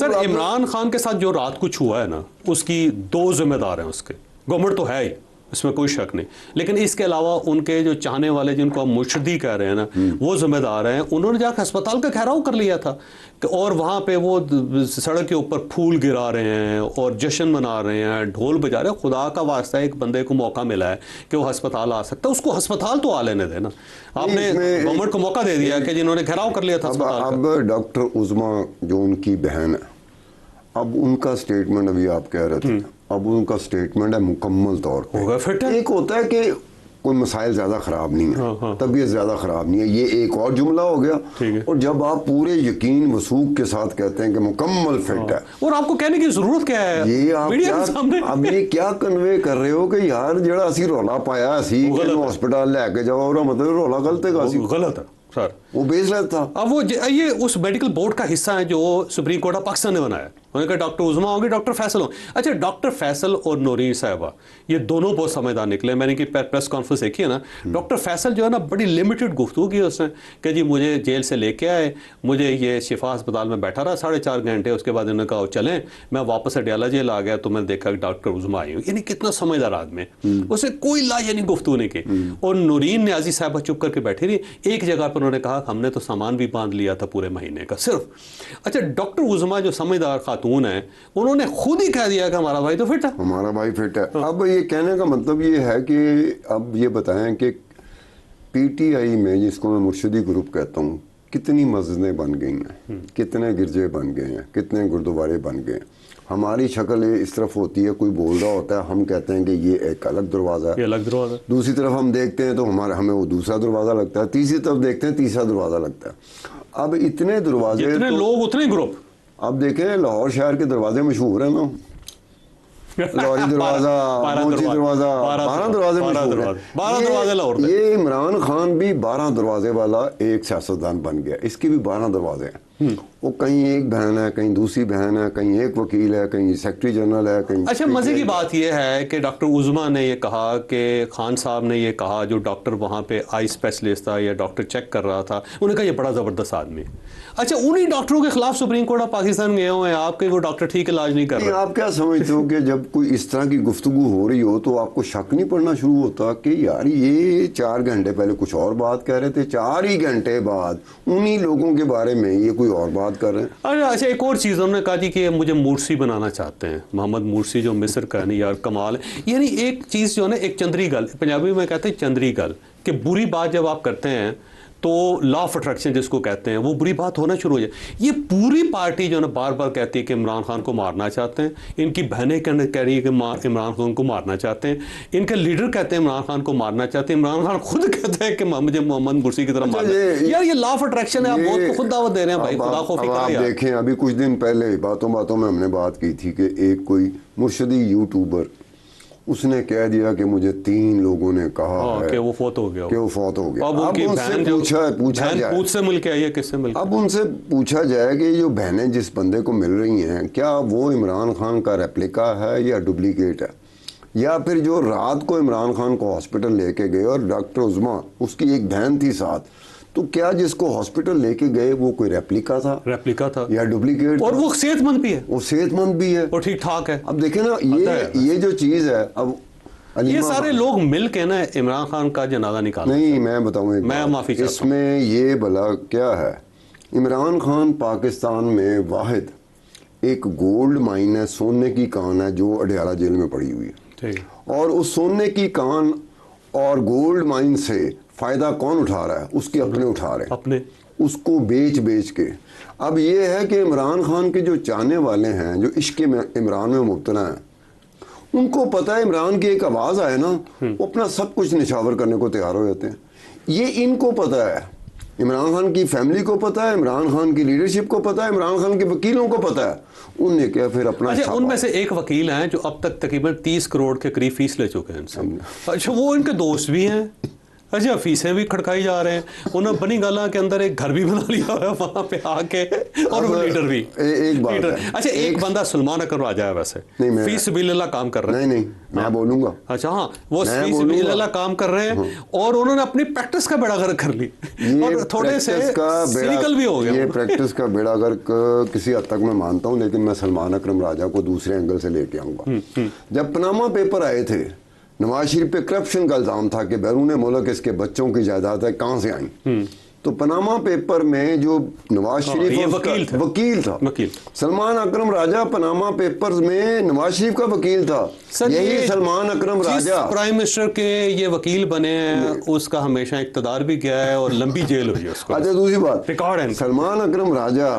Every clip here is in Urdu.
سر عمران خان کے ساتھ جو رات کچھ ہوا ہے نا، اس کی دو ذمہ دار ہیں. اس کے گورنمنٹ تو ہے ہی، اس میں کوئی شک نہیں، لیکن اس کے علاوہ ان کے جو چاہنے والے جن کو ہم مرشدی کہہ رہے ہیں نا، وہ ذمہ دار ہیں. انہوں نے جا کے ہسپتال کا گھیراؤ کر لیا تھا اور وہاں پہ وہ سڑک کے اوپر پھول گرا رہے ہیں اور جشن منا رہے ہیں، ڈھول بجا رہے ہیں. خدا کا واسطہ ایک بندے کو موقع ملا ہے کہ وہ ہسپتال آ سکتا ہے، اس کو ہسپتال تو آ لینے دینا. آپ نے گورنمنٹ کو موقع دے دیا کہ جنہوں نے گھیراؤ کر لیا تھا ہسپتال کا. اب ڈاکٹر عظما جو ان کی بہن ہے، اب ان کا سٹیٹمنٹ ابھی آپ کہہ رہے تھے، اب ان کا سٹیٹمنٹ ہے مکمل طور پہ. ایک ہوتا ہے کہ کوئی مسائل زیادہ خراب نہیں ہے، طبیعت زیادہ خراب نہیں ہے، یہ ایک اور جملہ ہو گیا. اور جب آپ پورے یقین وثوق کے ساتھ کہتے ہیں کہ مکمل فٹ ہے، اور آپ کو کہنے کی ضرورت کیا ہے؟ یہ آپ یہ کیا کنوے کر رہے ہو کہ یار جڑا اسی رولا پایا اسی ہاسپٹل لے کے جاؤ، اور مطلب رولا غلط ہے، غلط ہے سر، وہ بیس لیتا تھا. اب وہ یہ اس میڈیکل بورڈ کا حصہ ہے جو سپریم کورٹ آف پاکستان نے بنایا. انہوں نے کہا ڈاکٹر عظما ہوں گے، ڈاکٹر فیصل ہوں. اچھا، ڈاکٹر فیصل اور نورین صاحبہ یہ دونوں بہت سمجھدار نکلے. میں نے کی پریس کانفرنس دیکھی ہے نا، ڈاکٹر فیصل جو ہے نا بڑی لمیٹڈ گفتگو کی اس نے کہ جی مجھے جیل سے لے کے آئے، مجھے یہ شفا اسپتال میں بیٹھا رہا 4.5 گھنٹے، اس کے بعد انہوں نے کہا چلیں، میں واپس اڈیالہ جیل آ گیا تو میں نے دیکھا کہ ڈاکٹر عظما آئی ہوں. یعنی کتنا سمجھدار آدمی، اس نے کوئی یعنی گفتگو نہیں کی. اور نورین نے عزیز صاحبہ چپ کر کے بیٹھی رہی. ایک جگہ پر انہوں نے کہا ہم نے تو سامان بھی باندھ لیا تھا پورے مہینے کا صرف. اچھا، ڈاکٹر عظما جو سمجھدار خاتون ہیں، انہوں نے خود ہی کہہ دیا کہ ہمارا بھائی تو فٹ ہے، ہمارا بھائی فٹ ہے. اب یہ کہنے کا مطلب یہ ہے کہ اب یہ بتائیں کہ پی ٹی آئی میں، جس کو میں مرشدی گروپ کہتا ہوں، کتنی مسجدیں بن گئی ہیں، کتنے گرجے بن گئے ہیں، کتنے گردوارے بن گئے ہیں. ہماری شکل اس طرف ہوتی ہے، کوئی بول رہا ہوتا ہے، ہم کہتے ہیں کہ یہ ایک الگ دروازہ ہے، الگ دروازہ. دوسری طرف ہم دیکھتے ہیں تو ہمیں وہ دوسرا دروازہ لگتا ہے، تیسری طرف دیکھتے ہیں تیسرا دروازہ لگتا ہے. اب اتنے دروازے، اتنے لوگ اتنے گروپ. اب دیکھیں لاہور شہر کے دروازے مشہور ہیں نا، لاہوری دروازہ، موچی دروازہ، 12 دروازے مشہور ہیں. 12 دروازے لاہور میں. یہ عمران خان بھی 12 دروازے والا ایک سیاستدان بن گیا. اس کے بھی 12 دروازے ہیں. وہ کہیں ایک بہن ہے، کہیں دوسری بہن ہے، کہیں ایک وکیل ہے، کہیں سیکرٹری جنرل ہے، کہیں. اچھا، مزے کی بات یہ ہے کہ ڈاکٹر عظما نے یہ کہا کہ خان صاحب نے یہ کہا، جو ڈاکٹر وہاں پہ آئی اسپیشلسٹ تھا یا ڈاکٹر چیک کر رہا تھا، انہوں نے کہا یہ بڑا زبردست آدمی ہے. اچھا، انہی ڈاکٹروں کے خلاف سپریم کورٹ آف پاکستان گئے ہوئے ہیں آپ کے وہ ڈاکٹر ٹھیک علاج نہیں کر رہے. آپ کیا سمجھتے ہو کہ جب کوئی اس طرح کی گفتگو ہو رہی ہو تو آپ کو شک نہیں پڑنا شروع ہوتا کہ یار یہ 4 گھنٹے پہلے کچھ اور بات کہہ رہے تھے، 4 ہی گھنٹے بعد انہی لوگوں کے بارے میں یہ کوئی اور بات کر رہے ہیں. اچھا، ایک اور چیز انہوں نے کہا جی کہ مجھے مورسی بنانا چاہتے ہیں، محمد مورسی جو مصر کا ہے نا، یار کمال ہے. یعنی ایک چیز جو ہے نا، ایک چندری گل، پنجابی میں کہتے ہیں چندری گل، کہ بری بات جب آپ کرتے ہیں تو لا آف اٹریکشن جس کو کہتے ہیں، وہ بری بات ہونا شروع ہو جائے. یہ پوری پارٹی جو ہے نا بار بار کہتی ہے کہ عمران خان کو مارنا چاہتے ہیں، ان کی بہنیں کہہ رہی ہے کہ عمران خان کو مارنا چاہتے ہیں، ان کے لیڈر کہتے ہیں عمران خان کو مارنا چاہتے ہیں، عمران خان خود کہتے ہیں کہ مجھے محمد مرسی کی طرح مارنا. یار یہ لا آف اٹریکشن ہے، آپ بہت کو خود دعوت دے رہے ہیں بھائی، خدا خوفی کریں. آپ دیکھیں ابھی کچھ دن پہلے باتوں میں ہم نے بات کی تھی کہ ایک کوئی مرشدی یوٹیوبر، اس نے کہہ دیا کہ مجھے 3 لوگوں نے کہا ہے کہ وہ فوت ہو گیا. اب ان سے پوچھا جائے، پوچھ سے مل کے آئی ہے، کس سے مل کے؟ اب ان سے پوچھا جائے کہ جو بہنیں جس بندے کو مل رہی ہیں، کیا وہ عمران خان کا ریپلیکا ہے یا ڈپلیکیٹ ہے، یا پھر جو رات کو عمران خان کو ہاسپٹل لے کے گئے اور ڈاکٹر عظما اس کی ایک بہن تھی ساتھ، تو کیا جس کو ہاسپٹل لے کے گئے وہ کوئی ریپلیکا تھا یا ڈپلیکیٹ؟ اور وہ صحت مند بھی ہے، وہ صحت مند بھی ہے اور ٹھیک ٹھاک ہے. اب دیکھیں نا یہ جو چیز ہے، اب یہ سارے لوگ مل کے نا عمران خان کا جنازہ نکالا. نہیں، میں بتاؤں، میں معافی چاہتا ہوں، اس میں یہ بلا کیا ہے، عمران خان پاکستان میں واحد ایک گولڈ مائن ہے، سونے کی کان ہے جو اڈیالہ جیل میں پڑی ہوئی ہے. اور اس سونے کی کان اور گولڈ مائن سے فائدہ کون اٹھا رہا ہے؟ اس کے اپنے اٹھا رہے ہیں، اپنے اس کو بیچ کے. اب یہ ہے کہ عمران خان کے جو چاہنے والے ہیں، جو عشق میں عمران میں مبتلا ہیں، ان کو پتہ ہے عمران کی ایک آواز آئے نا، وہ اپنا سب کچھ نشاور کرنے کو تیار ہو جاتے ہیں. یہ ان کو پتہ ہے، عمران خان کی فیملی کو پتہ ہے، عمران خان کی لیڈرشپ کو پتہ ہے، عمران خان کے وکیلوں کو پتہ ہے. ان نے کیا پھر اپنا. اچھا، ان میں سے ایک وکیل ہیں جو اب تک تقریباً 30 کروڑ کے قریب فیس لے چکے ہیں ان سے. اچھا، وہ ان کے دوست بھی ہیں، اچھا فیسیں بھی کھڑکائی جا رہے ہیں. انہوں نے بنی گالا کے اندر ایک گھر بھی بنا لیا ہوا ہے وہاں پہ آ کے, اور وہ لیڈر بھی. ایک بات ہے, اچھا ایک بندہ سلمان اکرم راجہ ہے ویسے, فی سبیل اللہ کام کر رہے ہیں. نہیں میں بولوں گا. اچھا ہاں وہ فی سبیل اللہ کام کر رہے ہیں, اور انہوں نے اپنی پریکٹس کا بیڑا غرق کر لی, اور تھوڑے سے سینیکل بھی ہو گیا. یہ پریکٹس کا بیڑا غرق کسی حد تک میں مانتا ہوں, لیکن میں سلمان اکرم راجہ کو دوسرے اینگل سے لے کے آؤں گا. جب پناما پیپر آئے تھے, نواز شریف پہ کرپشن کا الزام تھا کہ بیرون ملک اس کے بچوں کی جائیداد ہے کہاں سے آئیں, تو پناما پیپر میں جو نواز شریف وکیل تھا, سلمان اکرم راجہ پناما پیپرز میں نواز شریف کا وکیل تھا. یہی سلمان اکرم راجہ پرائم منسٹر کے یہ وکیل بنے ہیں, اس کا ہمیشہ اقتدار بھی گیا ہے اور لمبی جیل ہوئی ہے اس کو. اچھا دوسری بات, ریکارڈ ہے. سلمان اکرم راجہ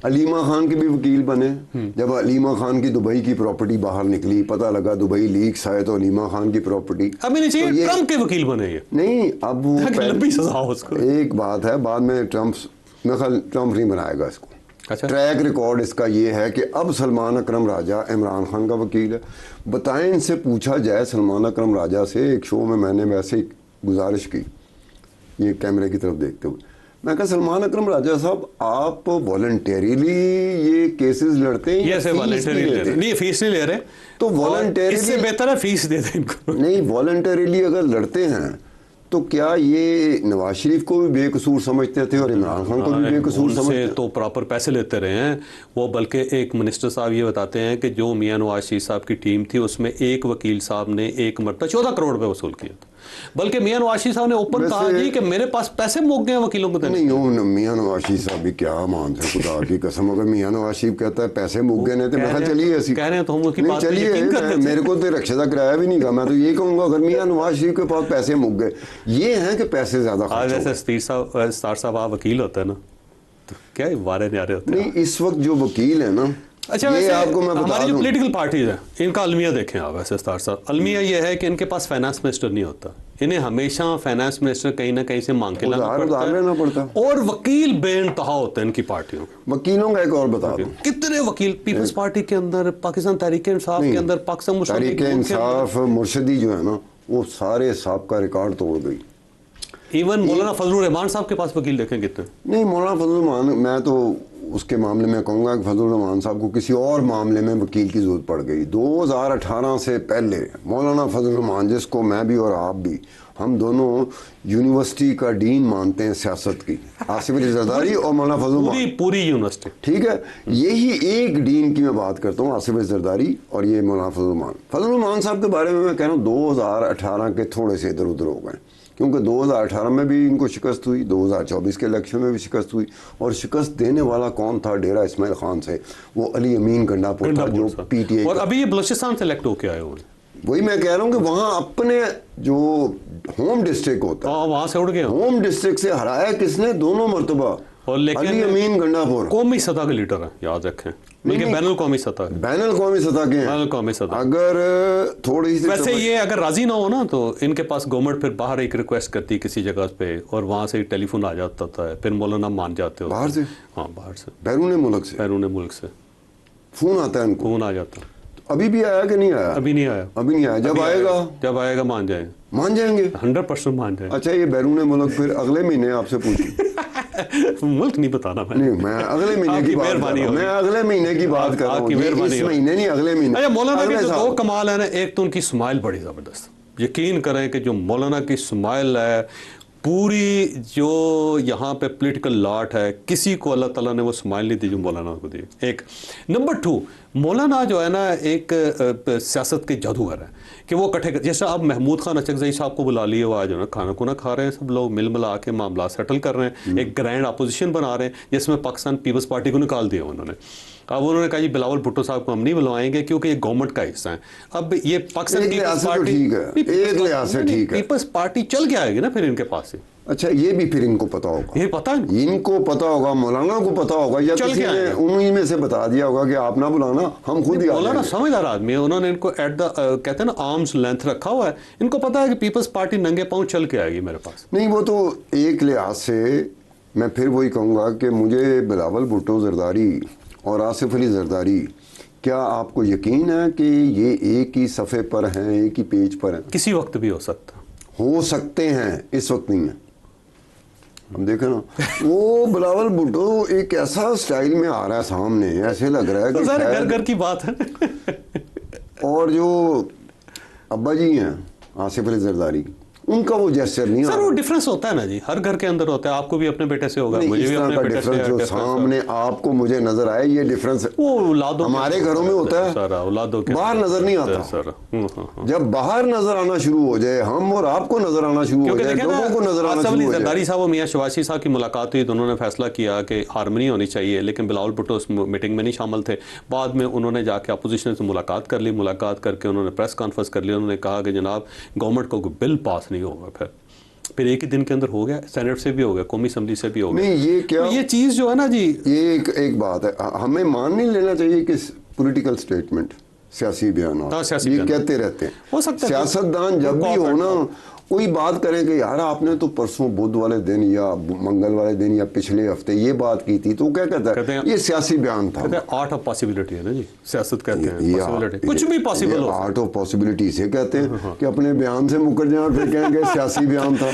علیمہ خان کے بھی وکیل بنے. جب علیمہ خان کی دبئی کی پراپرٹی باہر نکلی, پتہ لگا دبئی لیکس آئے تو علیمہ خان کی پراپرٹی. ابھی نہیں چاہیے ٹرمپ کے وکیل بنے یہ. نہیں اب وہ لمبی سزا ہو اس کو. ایک بات ہے, بعد میں ٹرمپ نہیں بنائے گا اس کو. ٹریک ریکارڈ اس کا یہ ہے کہ اب سلمان اکرم راجہ عمران خان کا وکیل ہے. بتائیں ان سے پوچھا جائے سلمان اکرم راجہ سے, ایک شو میں نے ویسے گزارش کی یہ کیمرے کی طرف دیکھتے ہوئے, میں کہا سلمان اکرم راجہ صاحب آپ والنٹیریلی یہ کیسز لڑتے ہیں, نہیں فیس نہیں لے رہے, تو والنٹیریلی اس سے بہتر ہے فیس دے دیں ان کو. نہیں والنٹیریلی اگر لڑتے ہیں تو کیا یہ نواز شریف کو بھی بے قصور سمجھتے تھے اور عمران خان کو بھی بے قصور سمجھتے ہیں؟ تو پراپر پیسے لیتے رہے ہیں وہ. بلکہ ایک منسٹر صاحب یہ بتاتے ہیں کہ جو میاں نواز شریف صاحب کی ٹیم تھی اس میں ایک وکیل صاحب نے ایک مرتبہ 14 کروڑ روپے وصول کیا تھا. بلکہ میاں نواز شریف صاحب نے اوپن کہا جی کہ میرے پاس پیسے مک گئے ہیں وکیلوں کو دینے. نہیں میاں نواز شریف صاحب بھی کیا مانتے ہیں, خدا کی قسم. اگر میاں نواز شریف کہتا ہے پیسے مک گئے نہیں تو میں کہا چلیے ایسی کہہ رہے ہیں تو ہم اس کی بات پہ یقین کرتے ہیں. میرے کو تو رکشے کا کرایہ بھی نہیں کہا, میں تو یہ کہوں گا اگر میاں نواز شریف کے پاس پیسے مک گئے, یہ ہیں کہ پیسے زیادہ خرچ ہو گئے. ستار صاحب آپ وکیل ہوتے ہیں نا, تو کیا وارے نیارے ہوتے ہیں. نہیں اس وقت جو وکیل ہے نا, اچھا ویسے ہماری جو پولیٹیکل پارٹیز ہیں ان کا المیہ دیکھیں آپ. ویسے ستار صاحب المیہ یہ ہے کہ ان کے پاس فائنانس منسٹر نہیں ہوتا, انہیں ہمیشہ فائنانس منسٹر کہیں نہ کہیں سے مانگ کے لانا پڑتا ہے, اور وکیل بے انتہا ہوتے ہیں ان کی پارٹیوں. وکیلوں کا ایک اور بتا دوں, کتنے وکیل پیپلز پارٹی کے اندر, پاکستان تحریک انصاف کے اندر, پاکستان تحریک انصاف مرشدی جو ہے نا وہ سارے صاحب کا ریکارڈ توڑ گئی. ایون مولانا فضل الرحمان صاحب کے پاس وکیل دیکھیں کتنے. نہیں مولانا فضل الرحمان, میں تو اس کے معاملے میں کہوں گا کہ فضل الرحمان صاحب کو کسی اور معاملے میں وکیل کی ضرورت پڑ گئی. 2018 سے پہلے مولانا فضل الرحمان, جس کو میں بھی اور آپ بھی, ہم دونوں یونیورسٹی کا ڈین مانتے ہیں سیاست کی, آصف علی زرداری اور مولانا فضل الرحمان, پوری یونیورسٹی, ٹھیک ہے, یہی ایک ڈین کی میں بات کرتا ہوں, آصف علی زرداری اور یہ مولانا فضل الرحمان. فضل الرحمان صاحب کے بارے میں کہہ رہا ہوں 2018 کے تھوڑے سے ادھر ادھر ہو گئے, کیونکہ 2018 میں بھی ان کو شکست ہوئی, 2024 کے الیکشن میں بھی شکست ہوئی, اور شکست دینے والا کون تھا ڈیرہ اسماعیل خان سے, وہ علی امین گنڈا پور تھا جو پی ٹی اے, اور ابھی یہ بلوچستان سے الیکٹ ہو کے آئے ہوئے. وہی میں کہہ رہا ہوں کہ وہاں اپنے جو ہوم ڈسٹرکٹ ہوتا ہے وہاں سے اڑ گئے, ہوم ڈسٹرکٹ سے ہرایا کس نے, دونوں مرتبہ, علی امین گنڈا پور. قومی سطح کے لیڈر ہیں یاد رکھیں, بلکہ بین الاقوامی سطح کے ہیں, بین الاقوامی سطح. اگر تھوڑی سی ویسے یہ اگر راضی نہ ہو نا تو ان کے پاس گورنمنٹ پھر باہر ایک ریکویسٹ کرتی کسی جگہ پہ, اور وہاں سے ٹیلی فون آ جاتا تھا, پھر مولانا مان جاتے ہو باہر سے. ہاں باہر سے, بیرون ملک سے فون آتا ہے ان کو, فون آ جاتا. ابھی بھی آیا کہ نہیں آیا؟ ابھی نہیں آیا. جب آئے گا مان جائیں گے 100% مان جائیں. اچھا یہ بیرون ملک پھر اگلے مہینے آپ سے پوچھوں. ملک نہیں بتانا میں اگلے مہینے کی بات کر رہا ہوں, میں اگلے مہینے کی بات کر رہا ہوں, اس مہینے نہیں اگلے مہینے. اچھا مولانا کے جو دو کمال ہیں نا, ایک تو ان کی اسمائل بڑی زبردست, یقین کریں کہ جو مولانا کی اسمائل ہے, پوری جو یہاں پہ پولیٹیکل لاٹ ہے, کسی کو اللہ تعالیٰ نے وہ اسمائل نہیں دی جو مولانا کو دی. ایک نمبر 2, مولانا جو ہے نا ایک سیاست کے جادوگر ہے کہ وہ کٹھے, جیسا اب محمود خان اچکزئی صاحب کو بلا لیے, وہ آج جو نا کھانا کونا کھا رہے ہیں, سب لوگ مل ملا کے معاملات سیٹل کر رہے ہیں, ایک گرینڈ اپوزیشن بنا رہے ہیں جس میں پاکستان پیپلز پارٹی کو نکال دیا انہوں نے. اب انہوں نے کہا جی بلاول بھٹو صاحب کو ہم نہیں بلوائیں گے کیونکہ یہ گورنمنٹ کا حصہ ہیں. اب یہ پاکستان پیپلز پارٹی چل کے آئے گی نا پھر ان کے پاس سے. اچھا یہ بھی پھر ان کو پتا ہوگا, یہ پتا ان کو پتا ہوگا, مولانا کو پتا ہوگا, یا کسی نے انہی میں سے بتا دیا ہوگا کہ آپ نہ بلانا, ہم خود ہی. مولانا سمجھدار آدمی ہے, انہوں نے ان کو ایٹ دا کہتے ہیں نا آرمز لینتھ رکھا ہوا ہے, ان کو پتا ہے کہ پیپلز پارٹی ننگے پاؤں چل کے آئے گی میرے پاس. نہیں وہ تو ایک لحاظ سے میں پھر وہی کہوں گا کہ مجھے بلاول بھٹو زرداری اور آصف علی زرداری, کیا آپ کو یقین ہے کہ یہ ایک ہی صفحے پر ہیں, ایک ہی پیج پر ہیں؟ کسی وقت بھی ہو سکتا. ہو سکتے ہیں، اس وقت نہیں ہے. ہم دیکھیں نا وہ بلاول بھٹو ایک ایسا سٹائل میں آ رہا ہے سامنے، ایسے لگ رہا ہے کہ گھر گھر کی بات ہے. اور جو ابا جی ہیں آصف علی زرداری، ان کا وہ جیسچر نہیں سر وہ ڈفرینس ہوتا ہے نا جی، ہر گھر کے اندر ہوتا ہے. آپ کو بھی اپنے بیٹے سے ہوگا، مجھے بھی اپنے بیٹے سے. جو سامنے آپ کو مجھے نظر آئے یہ ڈفرینس وہ اولادوں ہمارے گھروں میں ہوتا ہے، سر اولادوں کے باہر نظر نہیں آتا. سر جب باہر نظر آنا شروع ہو جائے، ہم اور آپ کو نظر آنا شروع ہو جائے، لوگوں کو نظر آنا شروع ہو جائے. زرداری صاحب اور میاں شواشی صاحب کی ملاقات ہوئی، دونوں نے فیصلہ کیا کہ ہارمنی ہونی چاہیے، لیکن بلاول بھٹو اس میٹنگ میں نہیں شامل تھے. بعد میں انہوں نے جا کے اپوزیشن سے ملاقات کر لی، ملاقات کر کے انہوں نے پریس کانفرنس کر لی. انہوں نے کہا کہ جناب گورنمنٹ کو کوئی بل پاس نہیں ہوگا. پھر ایک ہی دن کے اندر ہو گیا، سینٹ سے بھی ہو گیا، قومی اسمبلی سے بھی ہو گیا. نہیں یہ چیز جو ہے نا جی، یہ ایک بات ہے، ہمیں مان نہیں لینا چاہیے کہ پولیٹیکل سٹیٹمنٹ، سیاسی بیانات یہ کہتے رہتے ہیں. سیاستدان جب بھی ہو نا کوئی بات کریں کہ یار آپ نے تو پرسوں بدھ والے دن یا منگل والے دن یا پچھلے ہفتے یہ بات کی تھی، تو کیا کہتا ہے یہ سیاسی بیان تھا. آرٹ آف پاسبلٹی ہے نا جی، سیاست کہتے ہیں کچھ بھی possible who. Art of possibility سے کہتے ہیں کہ اپنے بیان سے مکر جائیں اور پھر کہیں کہ سیاسی بیان تھا.